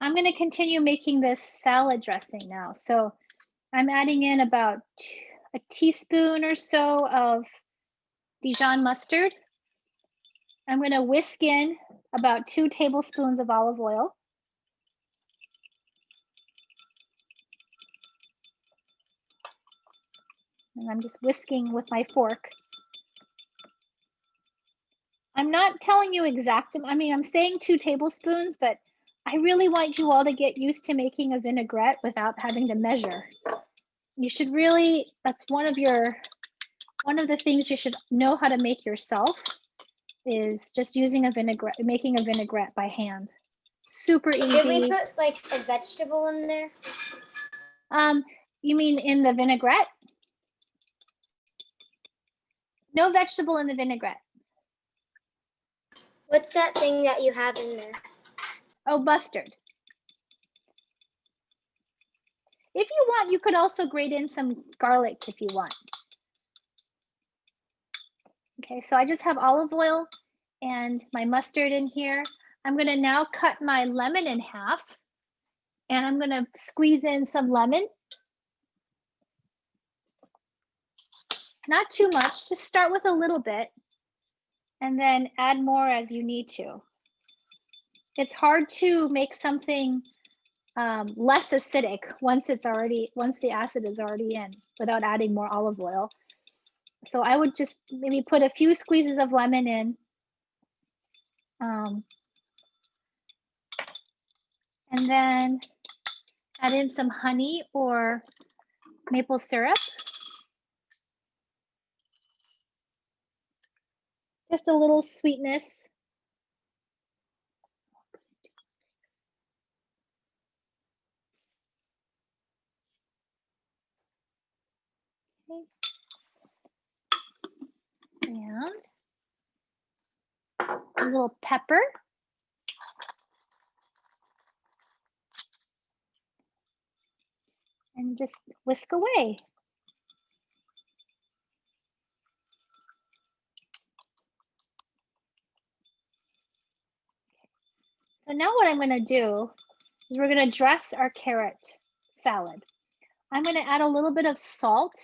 I'm going to continue making this salad dressing now. So I'm adding in about a teaspoon or so of Dijon mustard. I'm going to whisk in about 2 tablespoons of olive oil. And I'm just whisking with my fork. I'm not telling you I'm saying 2 tablespoons, but I really want you all to get used to making a vinaigrette without having to measure. You should really, that's one of the things you should know how to make yourself is just using making a vinaigrette by hand. Super easy. Did we put like a vegetable in there? You mean in the vinaigrette? No vegetable in the vinaigrette. What's that thing that you have in there? Oh, mustard. If you want, you could also grate in some garlic if you want. Okay, so I just have olive oil and my mustard in here. I'm going to now cut my lemon in half and I'm going to squeeze in some lemon. Not too much, just start with a little bit and then add more as you need to. It's hard to make something less acidic once the acid is already in without adding more olive oil. So I would just maybe put a few squeezes of lemon in. And then add in some honey or maple syrup. Just a little sweetness. Okay. And a little pepper. And just whisk away. So now what I'm going to do is we're going to dress our carrot salad. I'm going to add a little bit of salt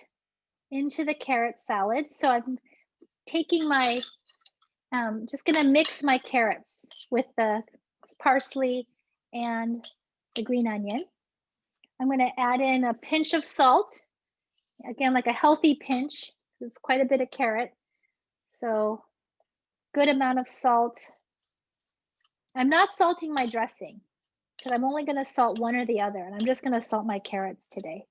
into the carrot salad. So I'm taking my, just going to mix my carrots with the parsley and the green onion. I'm going to add in a pinch of salt. Again, like a healthy pinch. It's quite a bit of carrot. So good amount of salt. I'm not salting my dressing because I'm only going to salt one or the other, and I'm just going to salt my carrots today.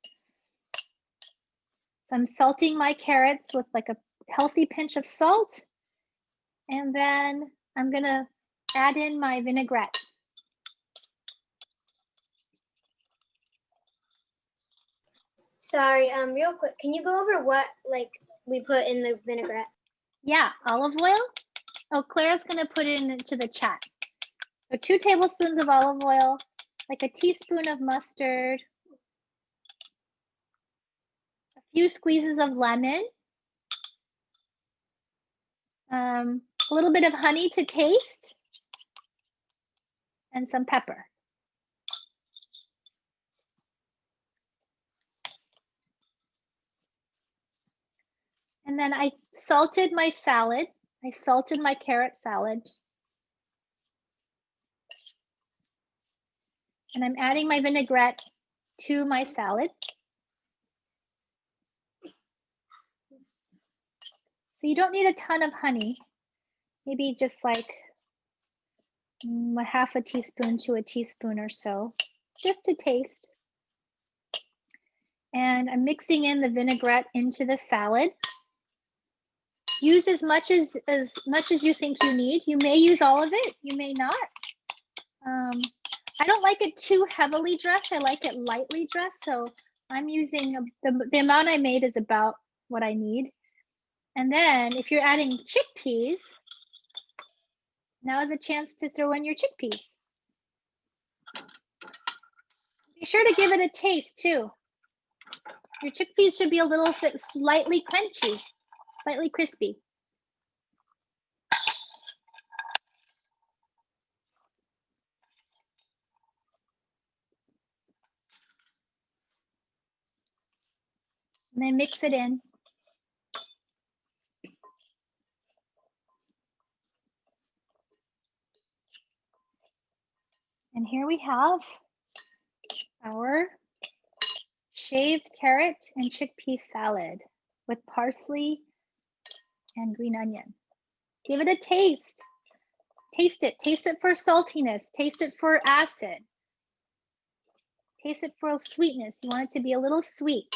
So I'm salting my carrots with like a healthy pinch of salt, and then I'm going to add in my vinaigrette. Sorry, real quick, can you go over what like we put in the vinaigrette? Yeah, olive oil. Oh, Claire's going to put it into the chat. So 2 tablespoons of olive oil, like a teaspoon of mustard, a few squeezes of lemon, a little bit of honey to taste, and some pepper. And then I salted my salad. I salted my carrot salad. And I'm adding my vinaigrette to my salad. So you don't need a ton of honey, maybe just like a half a teaspoon to a teaspoon or so, just to taste. And I'm mixing in the vinaigrette into the salad. Use as much as you think you need. You may use all of it, you may not. I don't like it too heavily dressed. I like it lightly dressed. So I'm using the amount I made is about what I need. And then if you're adding chickpeas, now is a chance to throw in your chickpeas. Be sure to give it a taste too. Your chickpeas should be a little slightly crunchy, slightly crispy. And then mix it in. And here we have our shaved carrot and chickpea salad with parsley and green onion. Give it a taste. Taste it. Taste it for saltiness. Taste it for acid. Taste it for sweetness. You want it to be a little sweet.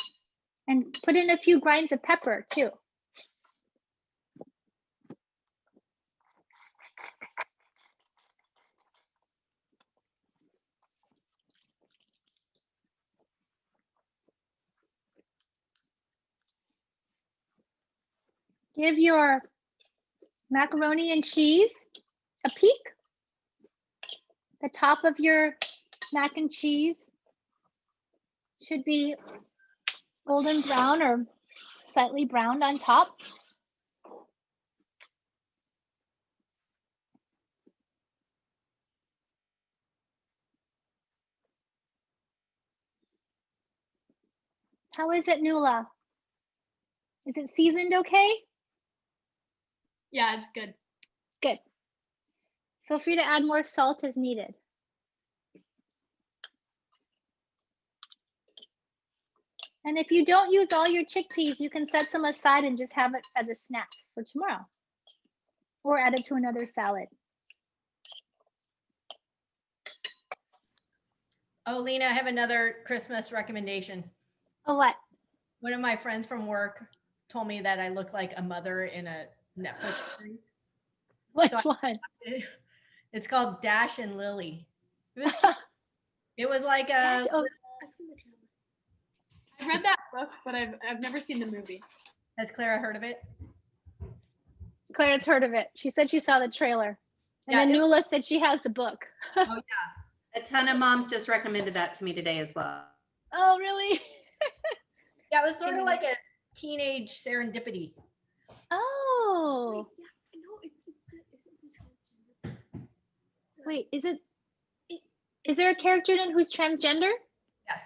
And put in a few grinds of pepper too. Give your macaroni and cheese a peek. The top of your mac and cheese should be golden brown or slightly browned on top. How is it, Nuala? Is it seasoned okay? Yeah, it's good. Good. Feel free to add more salt as needed. And if you don't use all your chickpeas, you can set some aside and just have it as a snack for tomorrow. Or add it to another salad. Oh, Lena, I have another Christmas recommendation. Oh, what? One of my friends from work told me that I look like a mother in a Netflix series. Which one? It's called Dash and Lily. It was cute. It was like a. I read that book, but I've never seen the movie. Has Clara heard of it? Claire's heard of it. She said she saw the trailer. And Yeah, then Nuala said she has the book. Oh yeah, a ton of moms just recommended that to me today as well. Oh, really? Yeah, it was sort of like a teenage serendipity. Oh. Wait, is there a character in it who's transgender? Yes.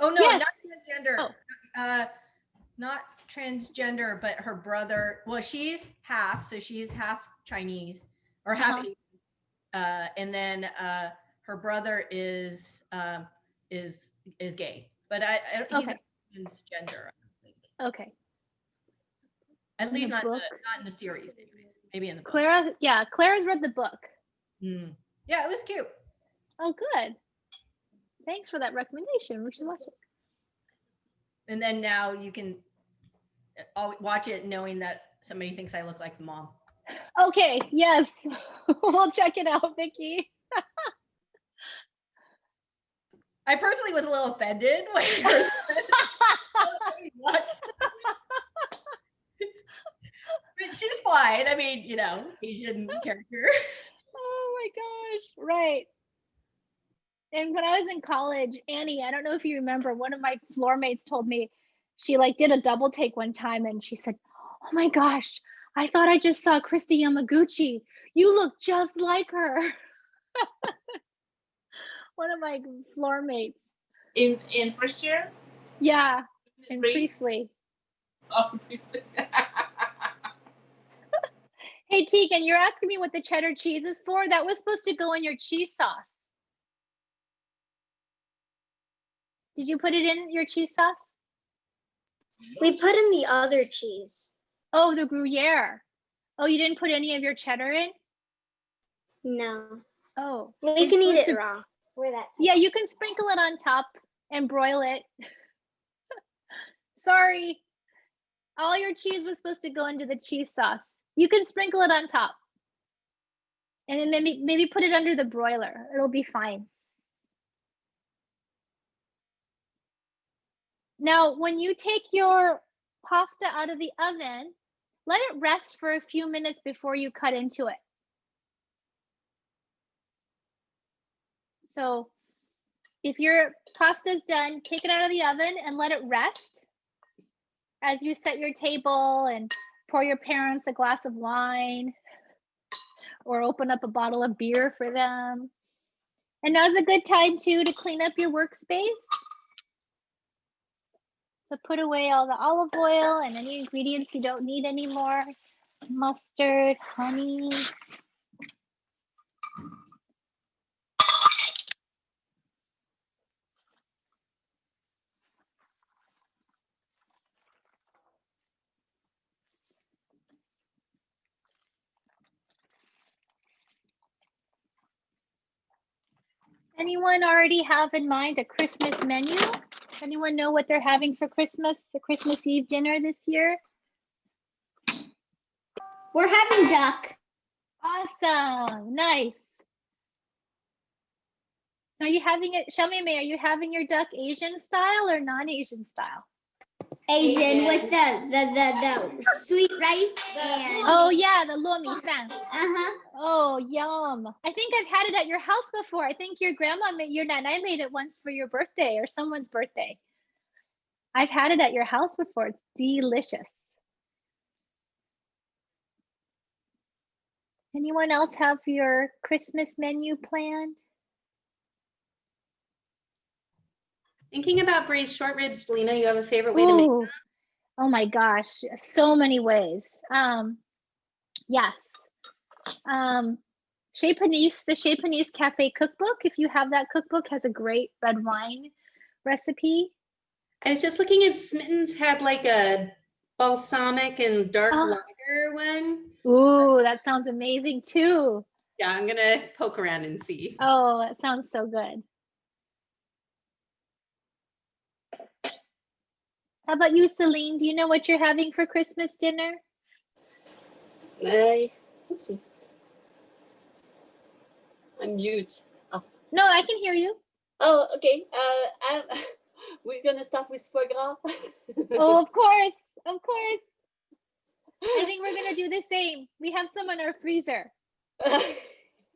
Oh no, Yes. not transgender. Not transgender, but her brother. Well, she's half, so she's half Chinese or half Asian. And then her brother is gay, but he's Okay. transgender. I think. Okay. At least not book? not in the series, anyways. Maybe in the book. Clara's read the book. Mm. Yeah, it was cute. Oh, good. Thanks for that recommendation. We should watch it. And then now you can watch it knowing that somebody thinks I look like the mom. Okay, yes. We'll check it out, Vicki. I personally was a little offended when I watched but she's fine. I mean, Asian character. Oh my gosh. Right. And when I was in college, Annie, I don't know if you remember, one of my floor mates told me she did a double take one time and she said, "Oh my gosh, I thought I just saw Christy Yamaguchi. You look just like her." One of my floor mates. In first year? Yeah, in Three? Priestley. Oh, Priestley. Hey, Tegan, you're asking me what the cheddar cheese is for? That was supposed to go in your cheese sauce. Did you put it in your cheese sauce? We put in the other cheese. Oh, the Gruyere. Oh, you didn't put any of your cheddar in? No. Oh. We can eat it raw. We're that type. Yeah, you can sprinkle it on top and broil it. Sorry. All your cheese was supposed to go into the cheese sauce. You can sprinkle it on top. And then maybe put it under the broiler. It'll be fine. Now, when you take your pasta out of the oven, let it rest for a few minutes before you cut into it. So if your pasta's done, take it out of the oven and let it rest as you set your table and pour your parents a glass of wine or open up a bottle of beer for them. And now's a good time too to clean up your workspace. So put away all the olive oil and any ingredients you don't need anymore. Mustard, honey. Anyone already have in mind a Christmas menu? Anyone know what they're having for Christmas, the Christmas Eve dinner this year? We're having duck. Awesome, nice. Are you having it, Xiaomei, are you having your duck Asian style or non-Asian style? Asian with the sweet rice and Oh yeah, the luo mi fan. uh-huh. Oh, yum. I think I've had it at your house before. I think your nanai made it once for your birthday or someone's birthday. I've had it at your house before. It's delicious. Anyone else have your Christmas menu planned? Thinking about braised short ribs, Lena, you have a favorite way to make Ooh, Oh my gosh, so many ways. Yes. Chez Panisse, the Chez Panisse Cafe cookbook, if you have that cookbook, has a great red wine recipe. I was just looking at Smitten's had like a balsamic and dark Oh. lager one. Ooh, that sounds amazing too. Yeah, I'm gonna poke around and see. Oh, that sounds so good. How about you, Celine? Do you know what you're having for Christmas dinner? Oopsie. I'm mute. Oh. No, I can hear you. Oh, okay. We're gonna start with foie gras. Oh, of course, of course. I think we're gonna do the same. We have some in our freezer,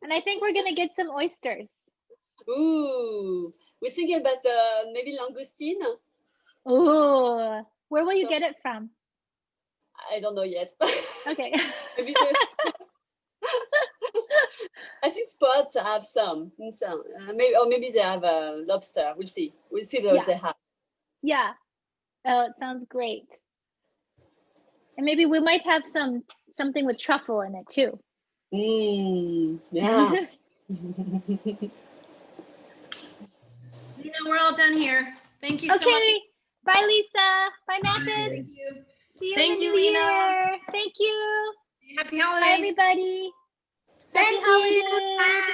and I think we're gonna get some oysters. Ooh, we're thinking about maybe langoustine. Ooh, where will you get it from? I don't know yet. Okay. Maybe I think spots have some. Maybe they have lobster. We'll see. We'll see what they have. Yeah. Oh, it sounds great. And maybe we might have something with truffle in it too. Yeah. Lynna, we're all done here. Thank you so much. Okay. Bye, Lisa. Bye, Mathis. Thank you. See you Thank in the you, new Lynna. year. Thank you. Happy Bye, holidays. everybody. Thank Happy holidays. you.